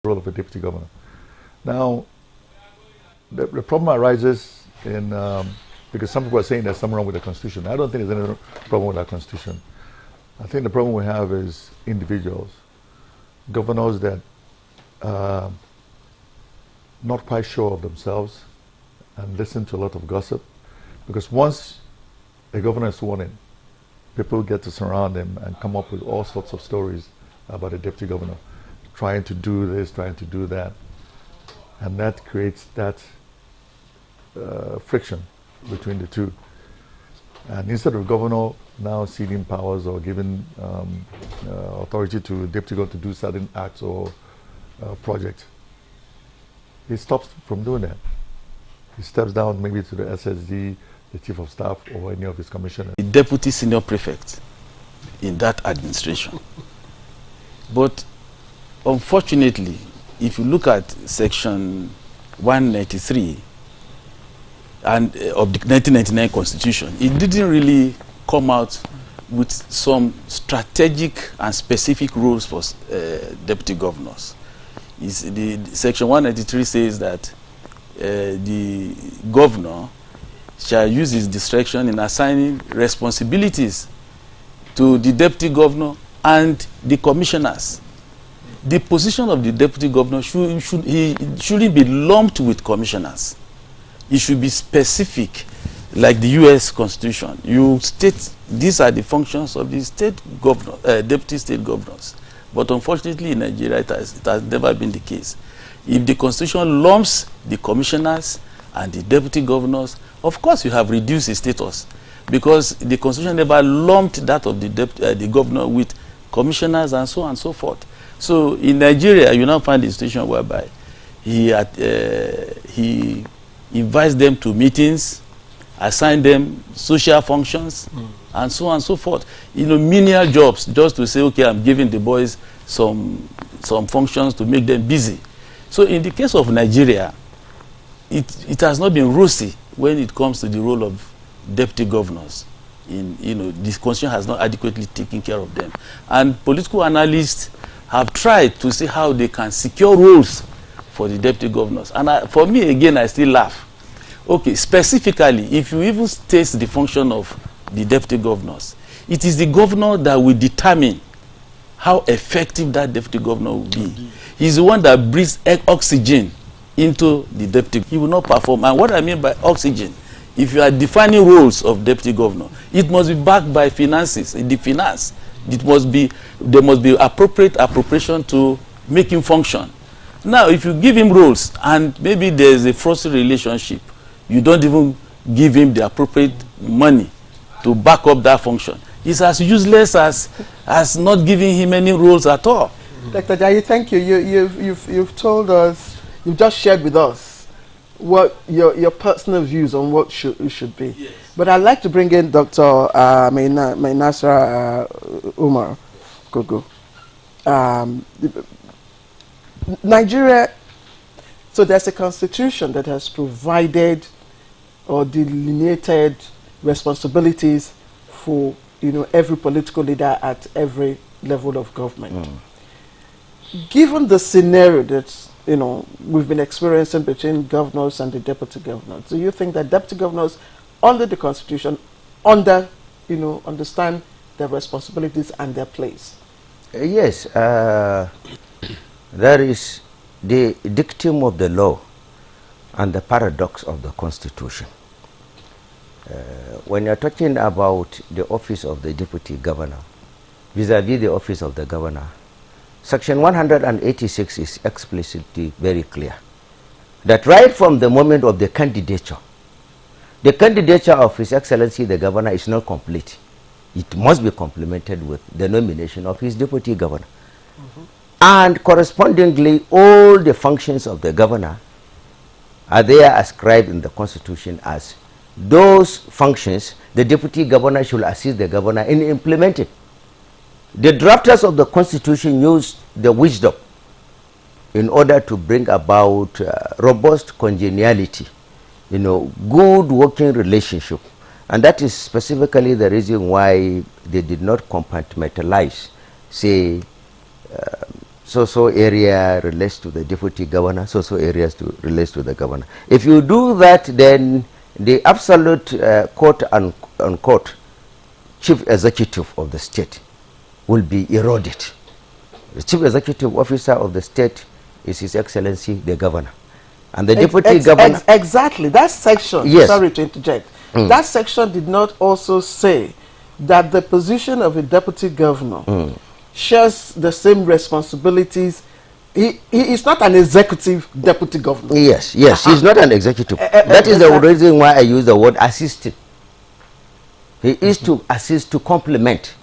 role of a deputy governor. Now, the problem arises in, because some people are saying there's something wrong with the Constitution. I don't think there's any problem with our Constitution. I think the problem we have is individuals, governors that are not quite sure of themselves and listen to a lot of gossip. Because once a governor is sworn in, people get to surround him and come up with all sorts of stories about a deputy governor, trying to do this, trying to do that. And that creates that friction between the two. And instead of governor now ceding powers or giving authority to deputy governor to do certain acts or projects, he stops from doing that. He steps down maybe to the SSD, the chief of staff, or any of his commissioners. The deputy senior prefect in that administration. But unfortunately, if you look at section 193 and of the 1999 Constitution, it didn't really come out with some strategic and specific rules for deputy governors. The section 193 says that the governor shall use his discretion in assigning responsibilities to the deputy governor and the commissioners. The position of the deputy governor shouldn't be lumped with commissioners. It should be specific, like the U.S. Constitution. You state these are the functions of the state governor, deputy state governors. But unfortunately, in Nigeria, it has never been the case. If the Constitution lumps the commissioners and the deputy governors, of course you have reduced his status, because the Constitution never lumped that of the governor with commissioners and so on and so forth. So in Nigeria, you now find a situation whereby he invites them to meetings, assign them social functions, and so on and so forth. You know, menial jobs, just to say, okay, I'm giving the boys some functions to make them busy. So in the case of Nigeria, it has not been rosy when it comes to the role of deputy governors. The Constitution has not adequately taken care of them. And political analysts have tried to see how they can secure roles for the deputy governors. And for me, again, I still laugh. Okay, specifically, if you even state the function of the deputy governors, it is the governor that will determine how effective that deputy governor will be. He's the one that breathes oxygen into the deputy. He will not perform. And what I mean by oxygen, if you are defining roles of deputy governor, it must be backed by finances. In the finance, there must be appropriate appropriation to make him function. Now, if you give him roles and maybe there's a frosty relationship, you don't even give him the appropriate money to back up that function. It's as useless as not giving him any roles at all. Dr. Jayi, thank you. You've told us, you've just shared with us what your personal views on what it should be. Yes. But I'd like to bring in Dr. Nasra Umar Gogo. Nigeria, so there's a constitution that has provided or delineated responsibilities for every political leader at every level of government. Given the scenario that we've been experiencing between governors and the deputy governors, do you think that deputy governors under the Constitution understand their responsibilities and their place? Yes, there is the dictum of the law and the paradox of the Constitution. When you're talking about the office of the deputy governor vis-a-vis the office of the governor, Section 186 is explicitly very clear that right from the moment of the candidature of His Excellency the Governor is not complete. It must be complemented with the nomination of his deputy governor. And correspondingly, all the functions of the governor are there ascribed in the Constitution as those functions the deputy governor should assist the governor in implementing. The drafters of the Constitution used the wisdom in order to bring about robust congeniality, good working relationship. And that is specifically the reason why they did not compartmentalize, say, so area relates to the deputy governor, so areas relates to the governor. If you do that, then the absolute quote unquote chief executive of the state will be eroded. The chief executive officer of the state is His Excellency the governor, and the deputy governor. Exactly, that section. Yes. Sorry to interject. That section did not also say that the position of a deputy governor shares the same responsibilities. He is not an executive deputy governor. Yes, he's not an executive. That is the reason why I use the word assistant. He is to assist, to complement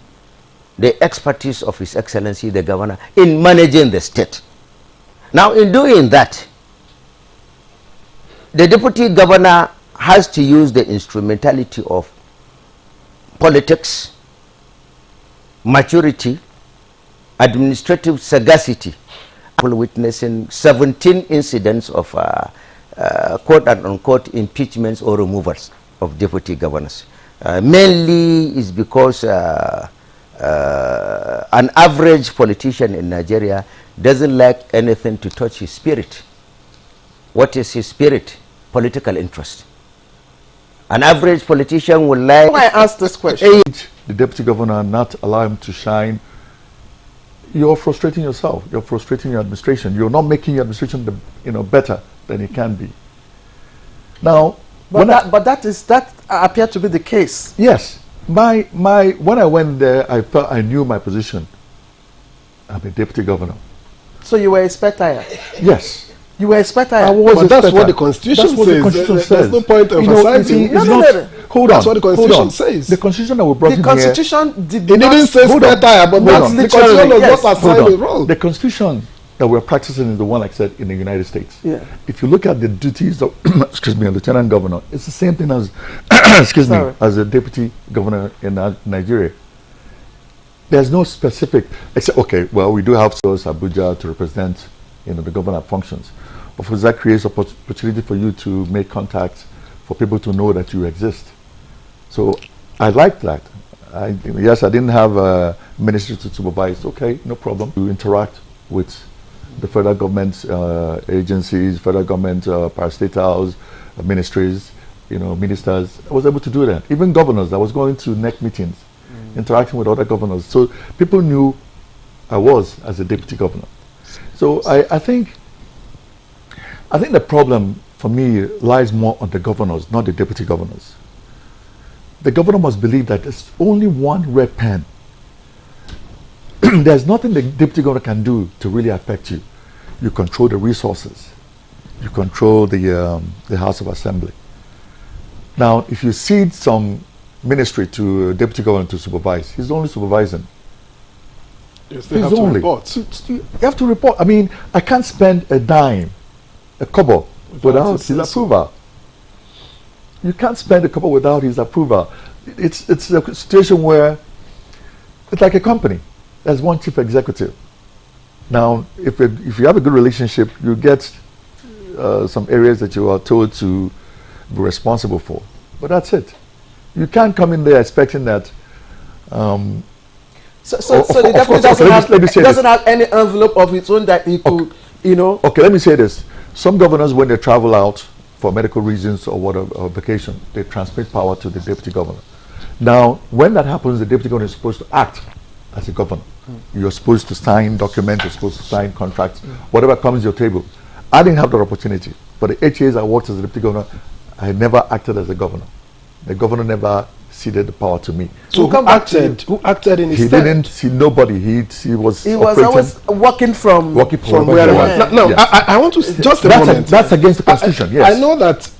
the expertise of His Excellency the governor in managing the state. Now, in doing that, the deputy governor has to use the instrumentality of politics, maturity, administrative sagacity. Witnessing 17 incidents of quote unquote impeachments or removals of deputy governors. Mainly is because an average politician in Nigeria doesn't like anything to touch his spirit. What is his spirit? Political interest. An average politician would like... Why I ask this question? The deputy governor not allow him to shine. You're frustrating yourself. You're frustrating your administration. You're not making your administration better than it can be. Now, that appeared to be the case. Yes, when I went there, I felt I knew my position. I'm a deputy governor. So you were a spectator. Yes. You were a spectator. I was but that's what the Constitution says. The Constitution says. There's no point of emphasizing. No. Hold on. That's what the Constitution says. The Constitution that we brought in here. The Constitution did not. It didn't say spectator, but that's the Constitution does not assign a role. The Constitution that we're practicing is the one, like I said, in the United States. Yeah. If you look at the duties of, excuse me, a lieutenant governor, it's the same thing as, as a deputy governor in Nigeria. There's no specific, except, okay, well, we do have Abuja to represent, the governor functions. Of course, that creates opportunity for you to make contacts, for people to know that you exist. So I like that. Yes, I didn't have a ministry to supervise. Okay, no problem. To interact with the federal government agencies, federal government parastatals, ministries, ministers. I was able to do that. Even governors. I was going to NEC meetings, interacting with other governors. So people knew I was as a deputy governor. So I think the problem for me lies more on the governors, not the deputy governors. The governor must believe that there's only one red pen. There's nothing the deputy governor can do to really affect you. You control the resources. You control the House of Assembly. Now, if you cede some ministry to a deputy governor to supervise, he's only supervising. You still have to report. You have to report. I mean, I can't spend a dime, a kobo, without his approval. You can't spend a kobo without his approval. It's a situation where it's like a company. There's one chief executive. Now, if you have a good relationship, you get some areas that you are told to be responsible for. But that's it. You can't come in there expecting that. So the deputy doesn't have any envelope of its own that he could, Okay, let me say this. Some governors, when they travel out for medical reasons or whatever, or vacation, they transmit power to the deputy governor. Now, when that happens, the deputy governor is supposed to act as a governor. You're supposed to sign documents, you're supposed to sign contracts, whatever comes to your table. I didn't have that opportunity. For the 8 years I worked as a deputy governor, I never acted as a governor. The governor never ceded the power to me. So who acted in his stead? He didn't see nobody. He was always working from wherever. No, yes. I want to just a moment. That's against the Constitution. Yes. I know that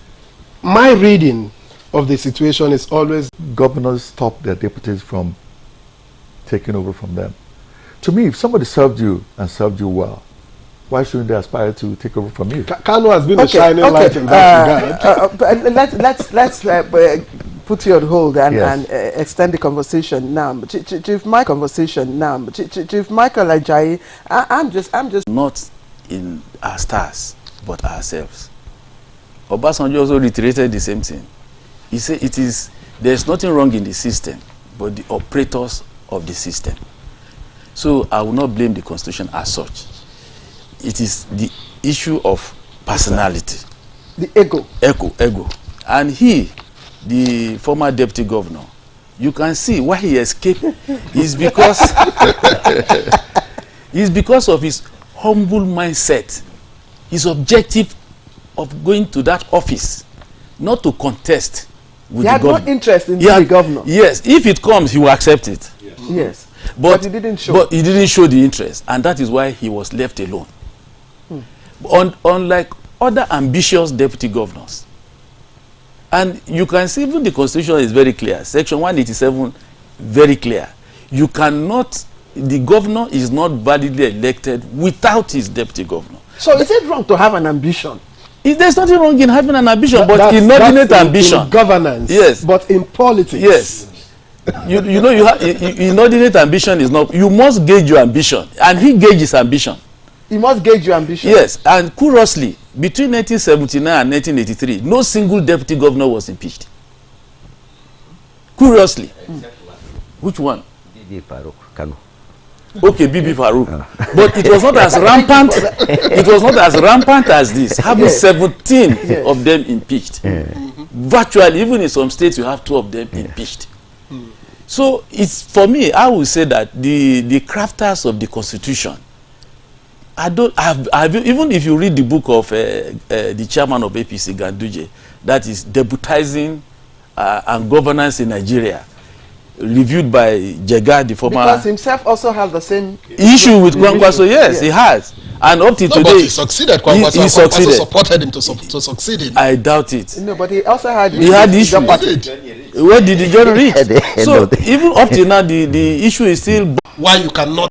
my reading of the situation is always governors stop their deputies from taking over from them. To me, if somebody served you and served you well, why shouldn't they aspire to take over from you? Kano has been a shining light in that regard. Let's put you on hold and extend the conversation now. Chief Michael Ajayi, I'm just not in our stars, but ourselves. Obasanjo also reiterated the same thing. He said there's nothing wrong in the system, but the operators of the system. So I will not blame the Constitution as such. it is the issue of personality. The ego. Ego. And he, the former deputy governor, you can see why he escaped is because of his humble mindset, his objective of going to that office, not to contest with he the had governor. no interest in being the governor. Yes, if it comes, he will accept it. Yes. But he didn't show. But he didn't show the interest, and that is why he was left alone. Unlike other ambitious deputy governors. And you can see even the constitution is very clear. Section 187, very clear. You cannot, the governor is not validly elected without his deputy governor. So is it wrong to have an ambition? There's nothing wrong in having an ambition, but inordinate ambition. In governance. Yes. But in politics. Yes. You know, inordinate ambition is not, you must gauge your ambition. And he gauged his ambition. You must gauge your ambition. Yes, and curiously, between 1979 and 1983, no single deputy governor was impeached. Curiously. Which one? Bibi Farouk Kanu. Okay, Bibi Farouk. But it was not as rampant. It was not as rampant as this. Having 17 of them impeached. Virtually, even in some states, you have 2 of them impeached. So it's, for me, I would say that the crafters of the Constitution, even if you read the book of the chairman of APC, Ganduje, that is Deputizing and Governance in Nigeria, reviewed by Jega, the former. Because himself also has the same issue with Kwankwaso. Yes, he has. And up to today, but he succeeded. He succeeded. Supported him to succeed in. I doubt it. No, but he also had. He had issues. Where did the journey reach? So even up to now, the issue is still. Why you cannot